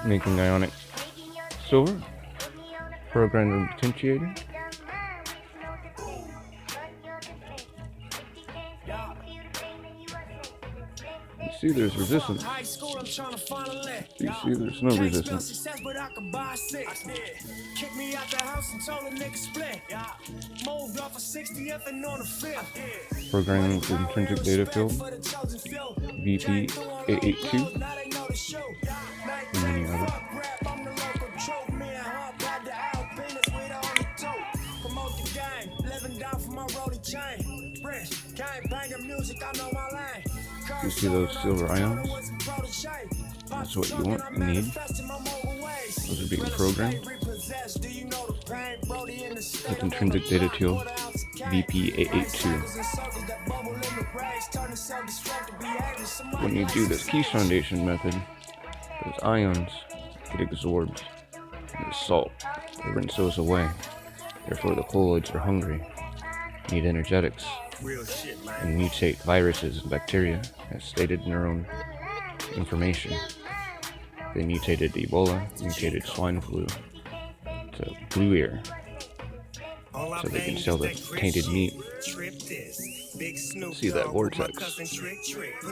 making ionic silver, programmed and potentiated. You see there's resistance. You see there's no resistance. Programming for intrinsic data field, VP882, and many others. You see those silver ions? That's what you want and need. Those are being programmed with intrinsic data tool VP882. When you do this keystone method, those ions get absorbed into salt. They rinse those away. Therefore, the colloids are hungry, need energetics, and mutate viruses and bacteria, as stated in their own information. They mutated Ebola, mutated swine flu to blue ear, so they can sell the tainted meat. See that vortex. Put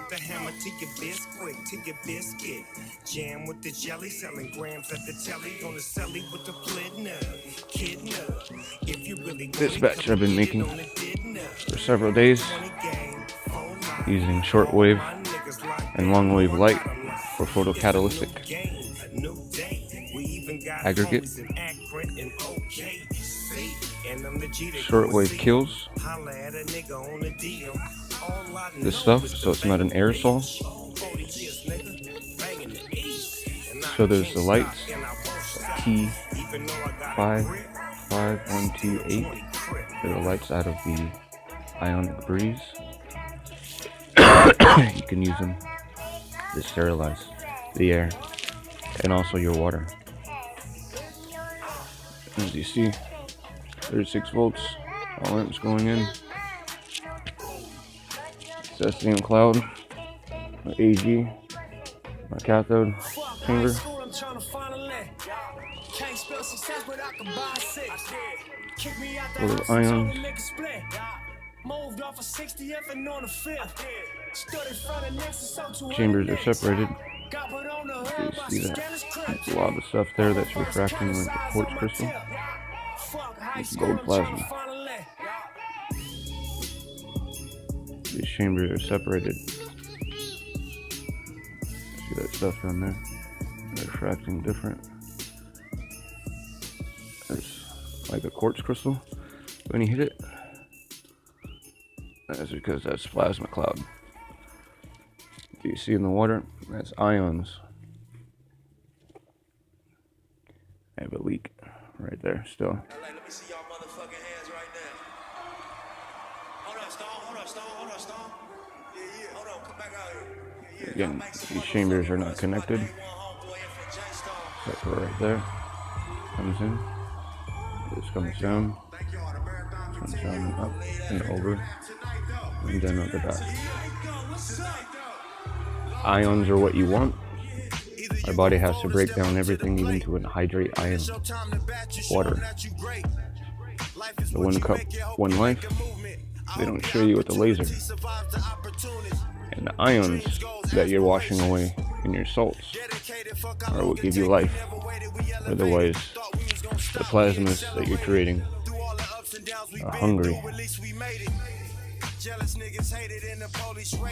the hammer to your biscuit, to your biscuit. Jam with the jelly, selling grams at the telly, on the celly with the This batch I've been making for several days, using shortwave and longwave light for photocatalytic aggregate. Shortwave kills this stuff, so it's not an aerosol. So there's the lights, T55128. They're the lights out of the Ionic breeze. You can use them to sterilize the air and also your water. As you see, 36 volts, all amps going in. Cesium cloud, my AG, my cathode chamber. Full of ions. Chambers are separated. You see that? There's a lot of stuff there that's refracting like the quartz crystal. It's gold plasma. These chambers are separated. See that stuff down there? They're refracting different. It's like a quartz crystal. When you hit it, that's because that's plasma cloud. Do you see in the water? That's ions. I have a leak right there still. Let me see y'all motherfucking hands right now. Hold on, Stone. Yeah. Hold on, come back out here. Again, these chambers are not connected. Except for right there. Comes in. This comes down. Comes down and up and over. And then at the back. Ions are what you want. Our body has to break down everything even to an hydrate ion. Water. The 1 cup, 1 life. They don't show you with the laser. And the ions that you're washing away in your salts are what give you life. Otherwise, the plasmas that you're creating are hungry.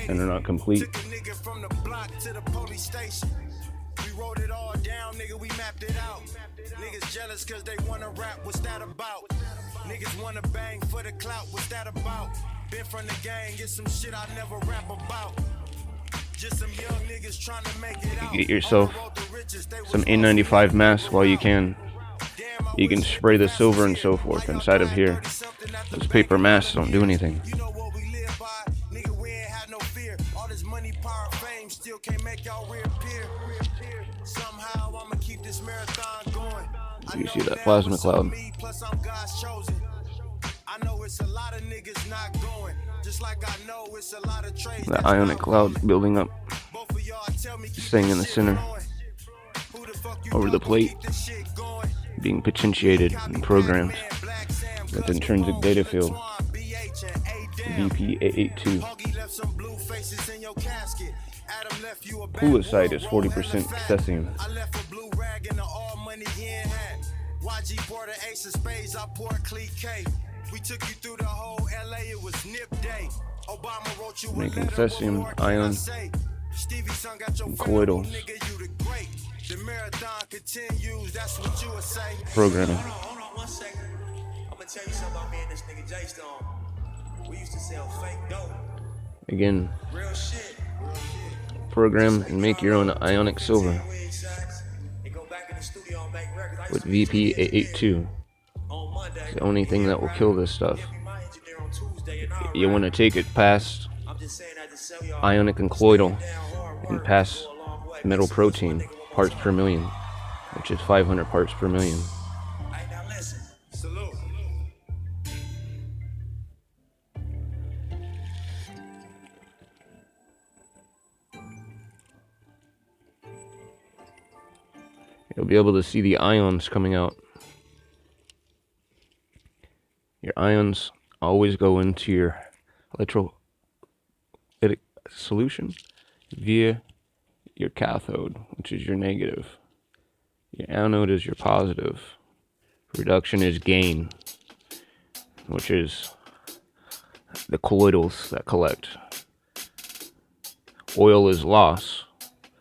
And they're not complete. We wrote it all down, nigga, we mapped it out. Niggas jealous cause they wanna rap, what's that about? Niggas wanna bang for the clout, what's that about? Been from the gang, get some shit I never rap about. Just some young niggas trying to make it out. Get yourself some N95 masks while you can. You can spray the silver and so forth inside of here. Those paper masks don't do anything. You see that plasma cloud. The ionic cloud building up, staying in the center. over the plate, being potentiated and programmed with intrinsic data field, VP882. Poolicite is 40% cesium. YG brought an ace of spades, I poured Cleat K. We took you through the whole LA, it was nip day. Obama wrote you making cesium, ion, and colloidal. The marathon continues, that's what you would say. Programming. Hold on 1 second. I'm gonna tell you something about me and this nigga J Stone. We used to sell fake dope. Again, Real shit. program and make your own Ionic silver with VP882. It's the only thing that will kill this stuff. You want to take it past Ionic and Colloidal and past metal protein parts per million, which is 500 parts per million. You'll be able to see the ions coming out. Your ions always go into your electrolytic solution via your cathode, which is your negative. Your anode is your positive. Reduction is gain, which is the colloidals that collect. Oil is loss.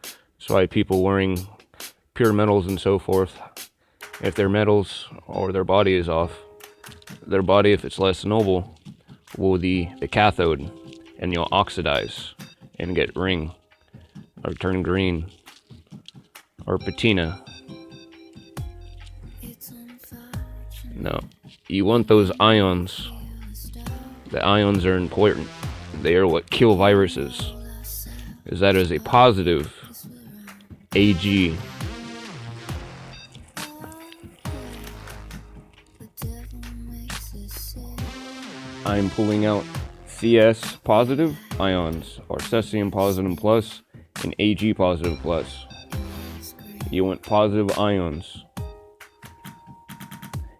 That's why people wearing pure metals and so forth, if their metals or their body is off, their body, if it's less noble, will the cathode, and you'll oxidize and get ring or turn green or patina. No, you want those ions. The ions are important. They are what kill viruses, because that is a positive Ag. I'm pulling out CS positive ions, or cesium positive plus, and Ag positive plus. You want positive ions.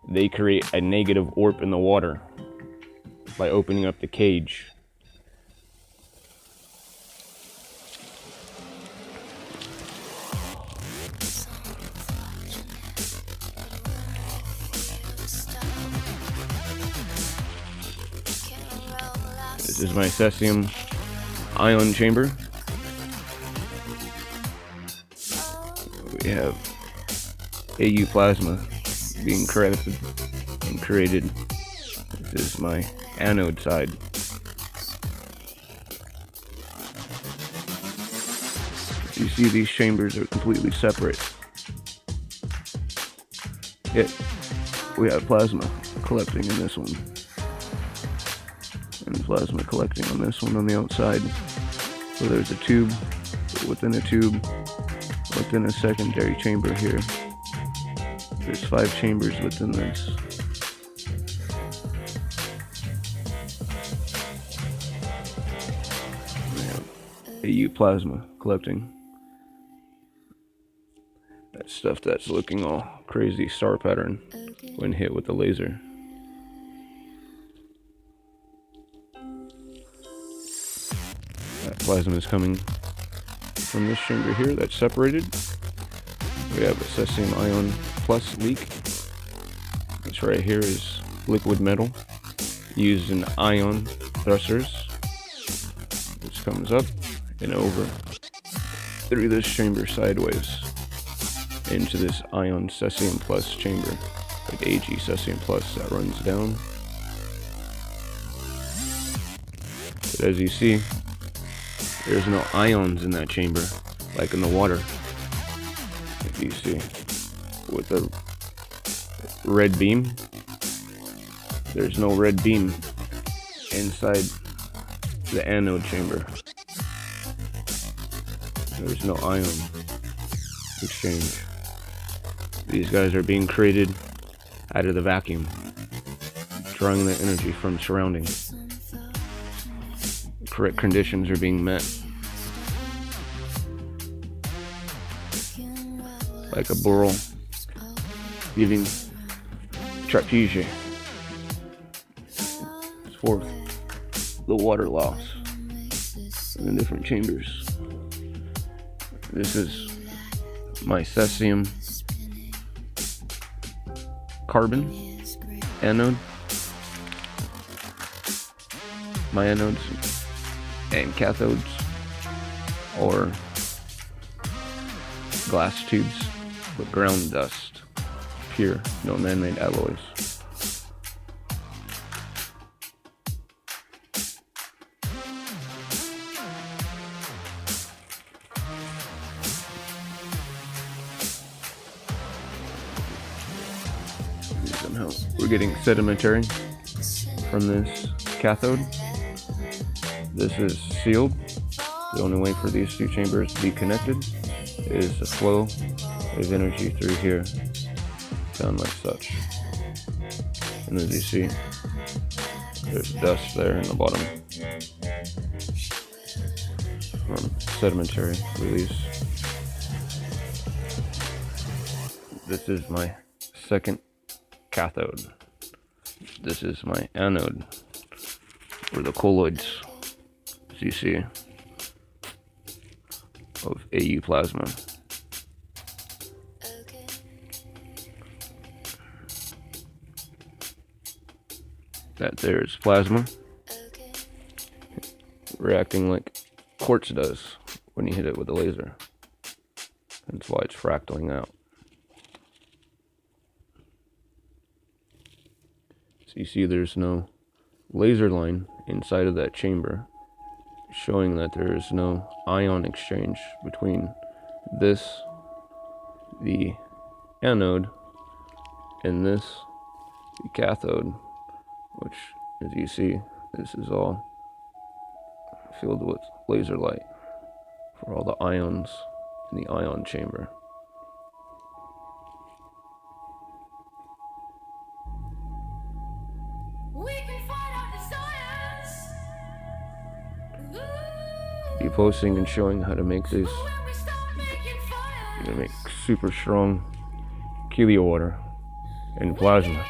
They create a negative warp in the water by opening up the cage. This is my cesium ion chamber. We have AU plasma being crafted and created. This is my anode side. You see, these chambers are completely separate. Yet we have plasma collecting in this one, and plasma collecting on this one on the outside. So there's a tube within a tube within a secondary chamber here. There's 5 chambers within this. We have AU plasma collecting. That stuff that's looking all crazy star pattern when hit with the laser. That plasma is coming from this chamber here that's separated. We have a cesium ion plus leak. This right here is liquid metal used in ion thrusters, which comes up and over through this chamber sideways into this ion cesium plus chamber, like Ag cesium plus that runs down. But as you see, there's no ions in that chamber, like in the water. If you see, with the red beam, there's no red beam inside the anode chamber. There's no ion exchange. These guys are being created out of the vacuum, drawing the energy from surroundings. Correct conditions are being met like a burl, giving trapezie. Fourth, the water loss in the different chambers. This is my cesium carbon anode. My anodes and cathodes or glass tubes with ground dust, pure, no man-made alloys. Somehow we're getting sedimentary from this cathode. This is sealed. The only way for these two chambers to be connected is the flow of energy through here, down like such. And as you see, there's dust there in the bottom from sedimentary release. This is my second cathode. This is my anode, or the colloids, as you see, of AU plasma. That there is plasma reacting like quartz does when you hit it with a laser. That's why it's fractaling out. So you see there's no laser line inside of that chamber, showing that there is no ion exchange between this, the anode, and this, the cathode, which, as you see, this is all filled with laser light for all the ions in the ion chamber. Be posting and showing how to make this. You're gonna make super strong KELEA water and plasma.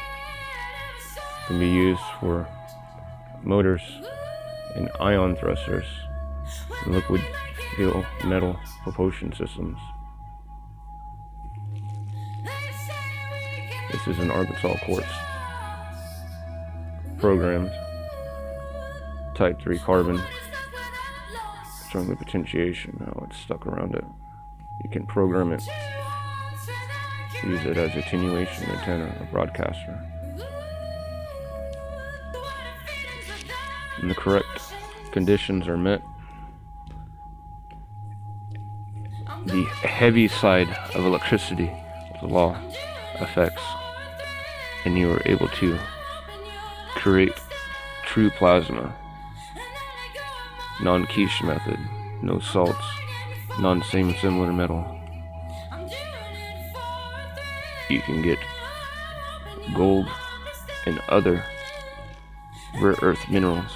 Can be used for motors and ion thrusters and liquid steel metal propulsion systems. This is an Arkansas quartz, programmed type 3 carbon, showing the potentiation, how it's stuck around it. You can program it, use it as attenuation antenna or broadcaster. When the correct conditions are met, the heavy side of electricity, the law, affects, and you are able to create true plasma. Non-quiche method, no salts, non-same similar metal. You can get gold and other rare earth minerals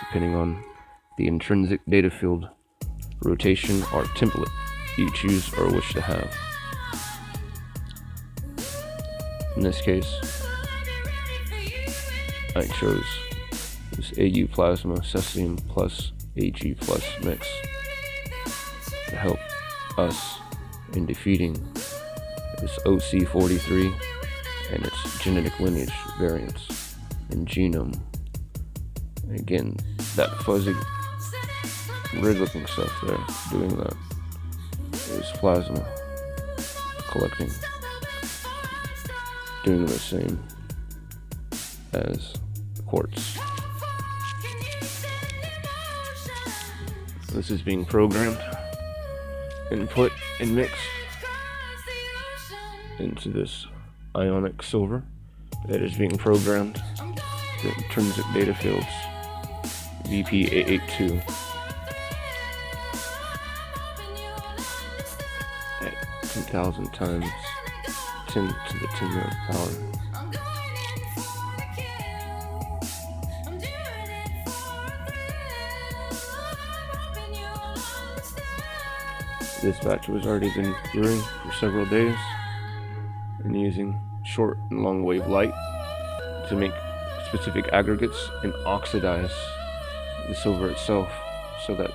depending on the intrinsic data field, rotation, or template you choose or wish to have. In this case, I chose this AU plasma cesium plus Ag plus mix to help us in defeating this OC43 and its genetic lineage variants and genome. And again, that fuzzy red looking stuff there doing that is plasma collecting, doing the same as quartz. This is being programmed and put and mixed into this ionic silver that is being programmed to intrinsic data fields VP882 at 10,000 times 10 to the 10th power. This batch was already been brewing for several days and using short and long wave light to make specific aggregates and oxidize the silver itself so that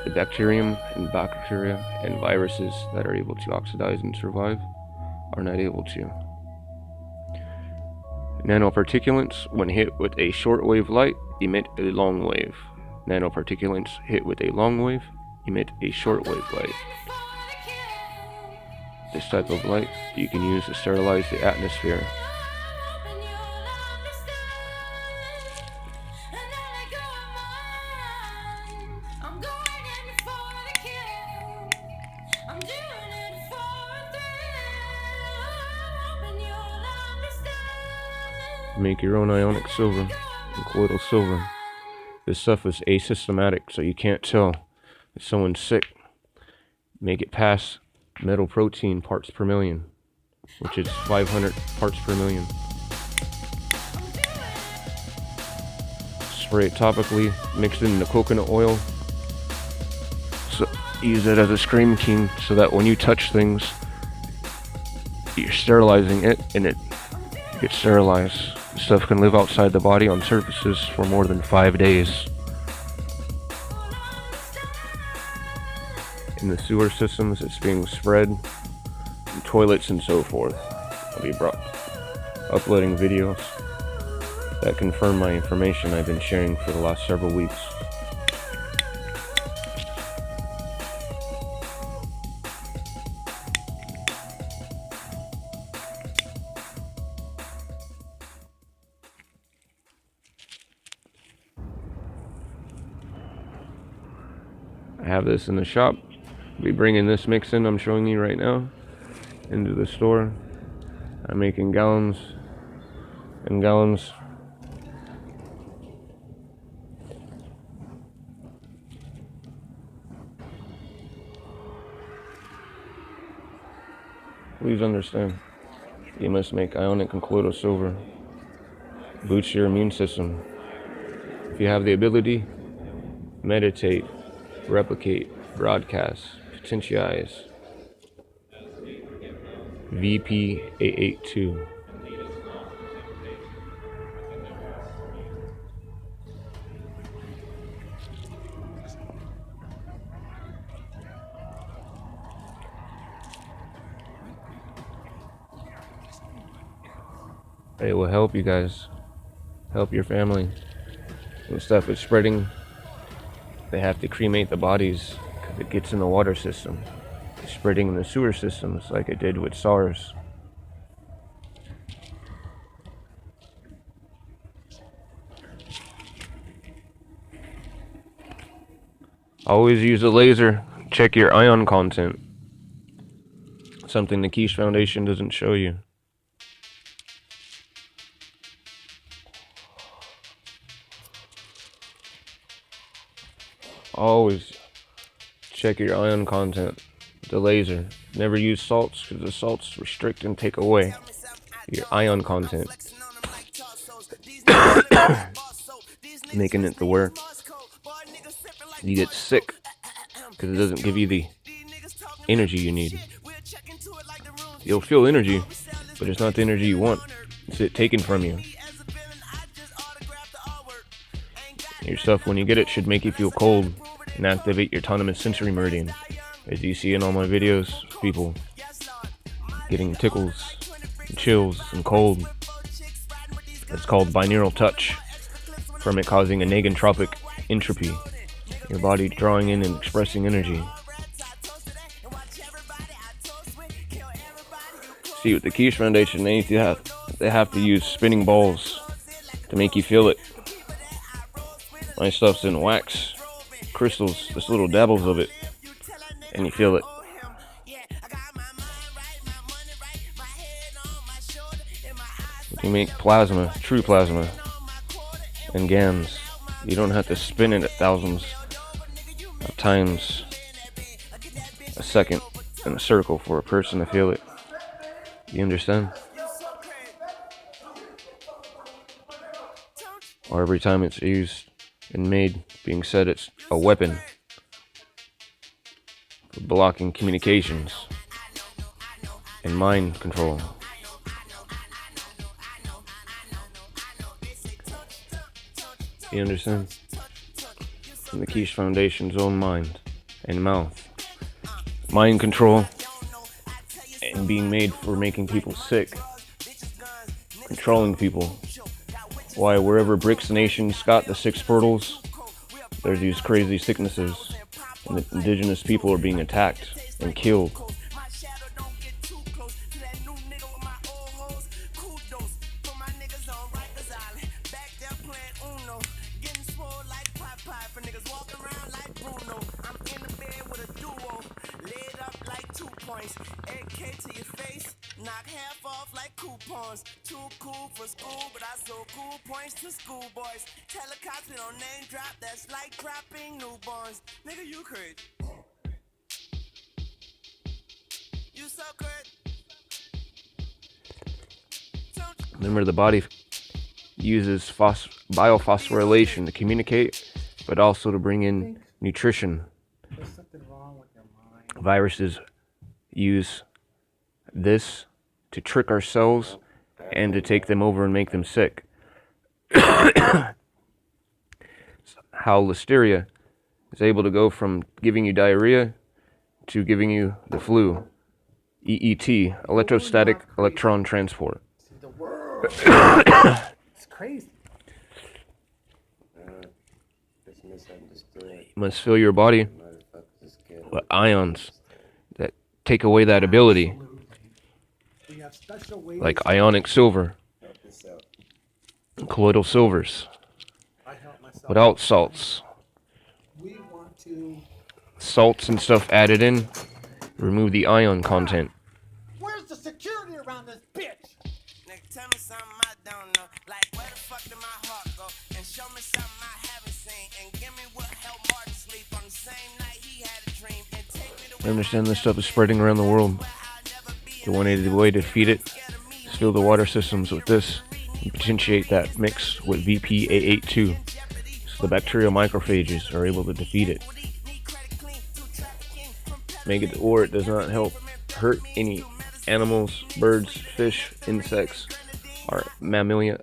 the bacterium and bacteria and viruses that are able to oxidize and survive are not able to. Nanoparticulates, when hit with a short wave light, emit a long wave. Nanoparticulates hit with a long wave emit a short wave light. This type of light you can use to sterilize the atmosphere. Make your own ionic silver and colloidal silver. This stuff is asystematic, so you can't tell if someone's sick. Make it pass metal protein parts per million, which is 500 parts per million. Spray it topically, mix it in the coconut oil. So use it as a scream king so that when you touch things, you're sterilizing it and it gets sterilized. This stuff can live outside the body on surfaces for more than 5 days. In the sewer systems, it's being spread in toilets and so forth. I'll be uploading videos that confirm my information I've been sharing for the last several weeks. I have this in the shop. I'll be bringing this mix in I'm showing you right now into the store. I'm making gallons and gallons. Please understand, you must make ionic and colloidal silver. Boosts your immune system. If you have the ability, meditate, replicate, broadcast, potentialize. VP882. It will help you guys, help your family. When stuff is spreading, they have to cremate the bodies because it gets in the water system. It's spreading in the sewer systems like it did with SARS. Always use a laser. Check your ion content. Something the Quiche Foundation doesn't show you. Always check your ion content with the laser. Never use salts because the salts restrict and take away your ion content, making it to where you get sick because it doesn't give you the energy you need. You'll feel energy, but it's not the energy you want. It's it taken from you. Your stuff, when you get it, should make you feel cold and activate your autonomous sensory meridian. As you see in all my videos, people getting tickles, and chills, and cold. It's called binaural touch, from it causing a negentropic entropy. Your body drawing in and expressing energy. See, with the Quiche Foundation, they have to use spinning balls to make you feel it. My stuff's in wax, crystals, just little dabbles of it, and you feel it. You can make plasma, true plasma, and GANs. You don't have to spin it at thousands of times a second in a circle for a person to feel it. You understand? Or every time it's used and made, being said it's a weapon. for blocking communications and mind control. You understand? From the Quiche Foundation's own mind and mouth. Mind control and being made for making people sick. Controlling people. Why, wherever BRICS nations got the 6 portals, there's these crazy sicknesses. And the indigenous people are being attacked and killed. Knock half off like coupons. Too cool for school, but I sold cool points to schoolboys. Tell the cops we don't name drop, that's like dropping newborns. Nigga, you crazy. You so crazy. Remember, the body uses biophosphorylation to communicate, but also to bring in nutrition. There's something wrong with your mind. Viruses use this to trick our cells and to take them over and make them sick. How listeria is able to go from giving you diarrhea to giving you the flu. EET, electrostatic electron transport. See the world. It's crazy. It's misunderstood. You must fill your body with ions that take away that ability, We have special ways. like Ionic silver, Help this out. colloidal silvers, I help myself. without salts. We want to. Salts and stuff added in remove the ion content. Where's the security around this bitch? Nigga, tell me something I don't know. Like, where the fuck did my heart go? And show me something I haven't seen. And give me what helped Martin sleep on the same night he had a dream. And take me to I understand this stuff is spreading around the world. The one way to defeat it is fill the water systems with this and potentiate that mix with VPA82, so the bacterial macrophages are able to defeat it. Make it, or it does not help hurt any animals, birds, fish, insects, or mammalia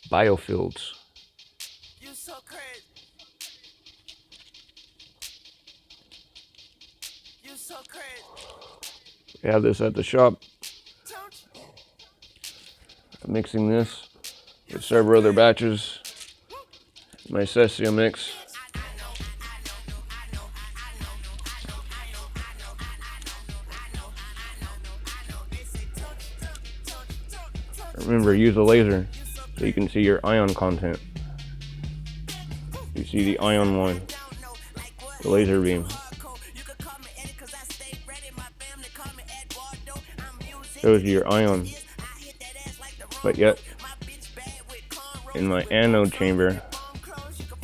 biofields. You so crazy. You so crazy. We have this at the shop. Don't you? I'm mixing this with several other batches. My cesium mix. Remember, use a laser so you can see your ion content. You see the ion one, the laser beam. Shows you your ion. But yet, in my anode chamber,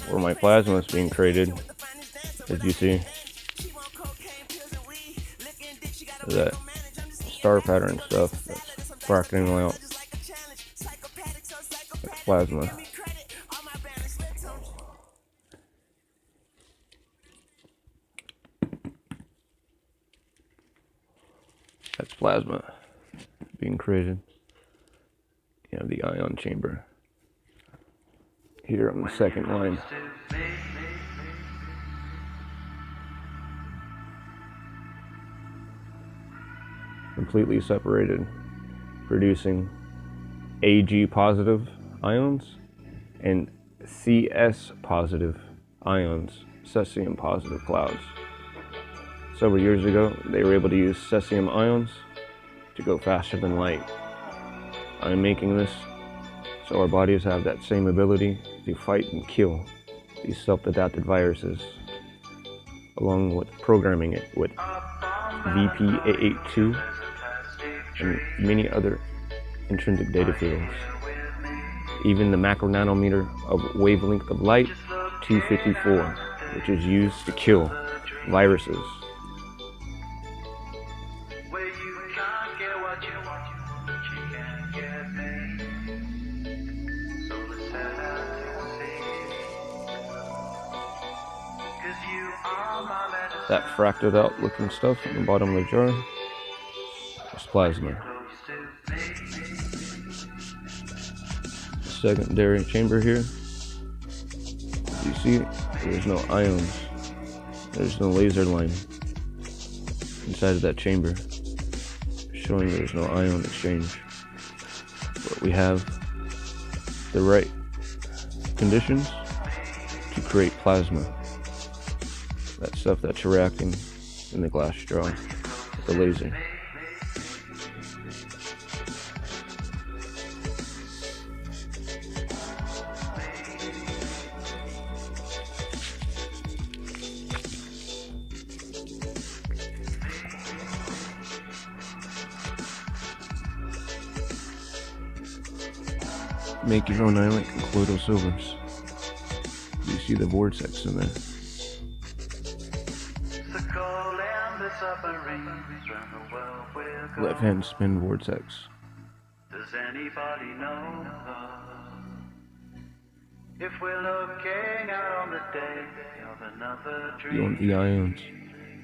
where my plasma is being created, as you see, that star pattern stuff that's bracketing out. That's plasma. That's plasma being created. You have the ion chamber here on the second line. Completely separated, producing Ag positive ions and Cs positive ions, cesium positive clouds. Several years ago, they were able to use cesium ions to go faster than light. I'm making this so our bodies have that same ability to fight and kill these self-adapted viruses, along with programming it with VPA82 and many other intrinsic data fields. Even the macro nanometer of wavelength of light, 254, which is used to kill viruses. You are my medicine. that fracted out looking stuff in the bottom of the jar is plasma. Secondary chamber here. You see, there's no ions. There's no laser line inside of that chamber, showing there's no ion exchange. But we have the right conditions to create plasma. That stuff that's reacting in the glass straw with the laser. Make your own Ionic and Colloidal silvers. You see the vortex in there. Left hand spin vortex. Does anybody know if we're looking out on the day of another dream? You want the ions.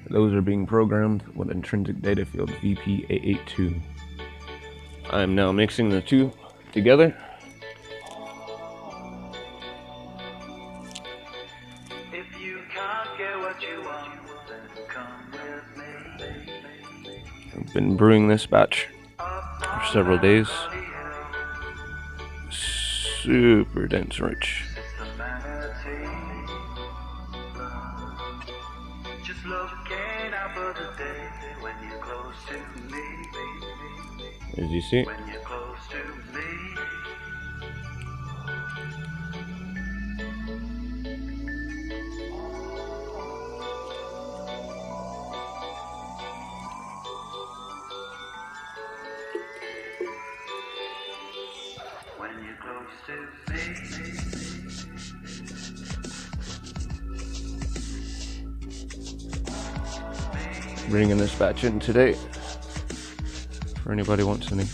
Those are being programmed with intrinsic data field VP882. I am now mixing the two together. If you can't get what you want, then come with me. I've been brewing this batch for several days. Super dense rich. Just looking out for the day when you're close to me. As you see, When you're close to me. When you're close to me. bringing this batch in today for anybody who wants any.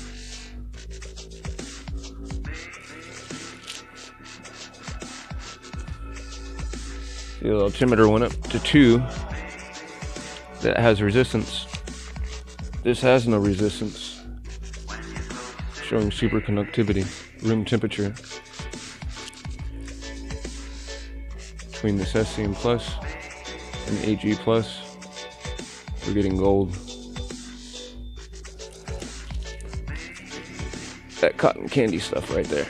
The altimeter went up to 2. That has resistance. This has no resistance, showing superconductivity, room temperature. Between this SCM plus and AG plus, we're getting gold. That cotton candy stuff right there.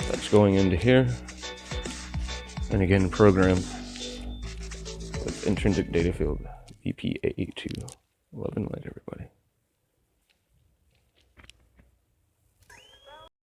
That's going into here, and again programmed with intrinsic data field VP882. Love and light, everybody.